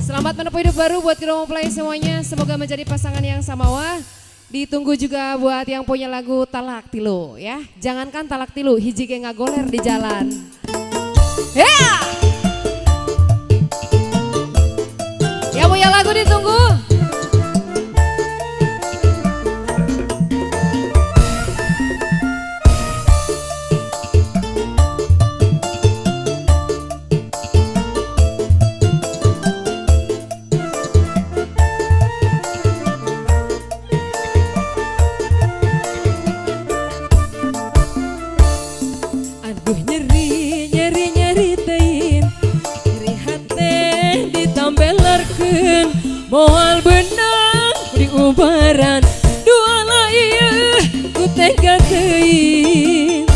Selamat menempuh hidup baru buat Kiromo Play semuanya. Semoga menjadi pasangan yang samawa. Ditunggu juga buat yang punya lagu Talak Tilu ya. Jangankan Talak Tilu, hiji ge ngagoler di jalan. Yeah! Yang punya lagu ditunggu. Aduh nyeri tein, nyeri hati ditambelarkeun, moal benang diubaran, dua ieu ku tega tein.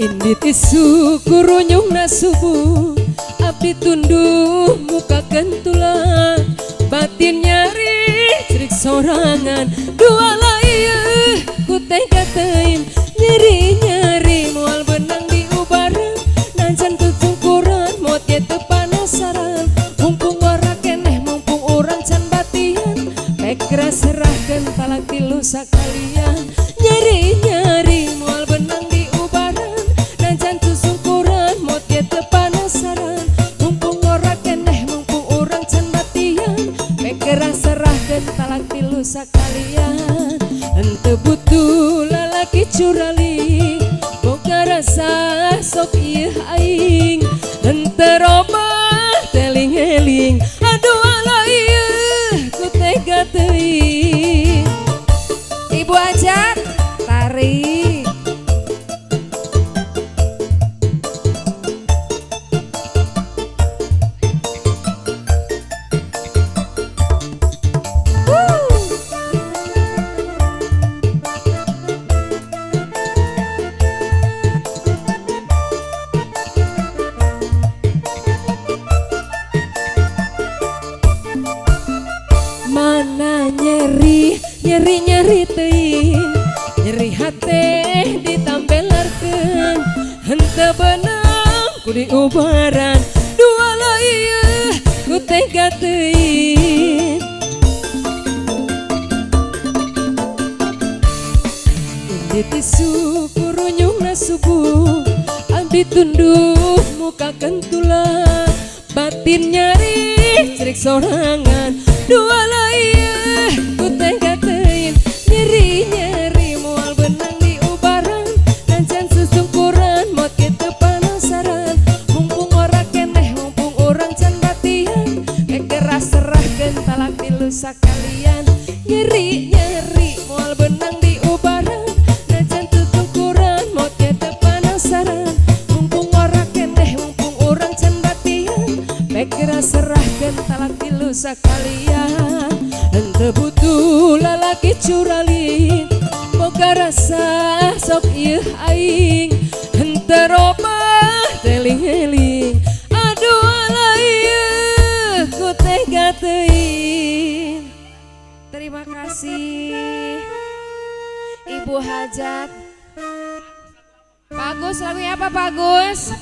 Indi tisu kurunyungna subuh, abdi tunduh muka kentulan, batin nyari cerik sorangan, dua ieu ku tega tein, nyeri moal benang diubaran, najan tutungkuran mot ye teu panasaran, mumpung ora keneh mumpung urang can batian, pekra serahkeun talak tilu sakalian, nyeri moal benang diubaran, najan tutungkuran mot ye teu panasaran, mumpung ora keneh mumpung urang can batian, pekra serahkeun talak tilu sakalian. Henteu butuh lalaki curali, boga rasa sok ieu aing, henteu robah teling-eling, aduh ala ieu ku tega teuing. Ibu Ajat tarik. Mana nyeri tein, nyeri hati ditambelarkeun, henteu benang ku diubaran, dua ieu ku tega teuing. Indi tisu kurunyungna subuh, abdi tunduh muka kentulan, batin nyari cerik sorangan, dua ieu ku tega teuing, nyeri moal benang diubaran, najan susungkuran mot ye teu panasaran, mumpung ora keneh mumpung urang can batian, kekera serahkeun talak tilu sakalian, nyeri moal benang diubaran, najan susungkuran mot ye teu panasaran, mumpung ora keneh mumpung urang can batian, pekera serahkeun talak tilu sakalian. Henteu butuh lalaki curali, boga rasa sok ieu aing, henteu robah teling-eling, aduh ala ieu ku tega teuing. Terima kasih Ibu Hajat. Pak Gus, lagunya apa Pak Gus?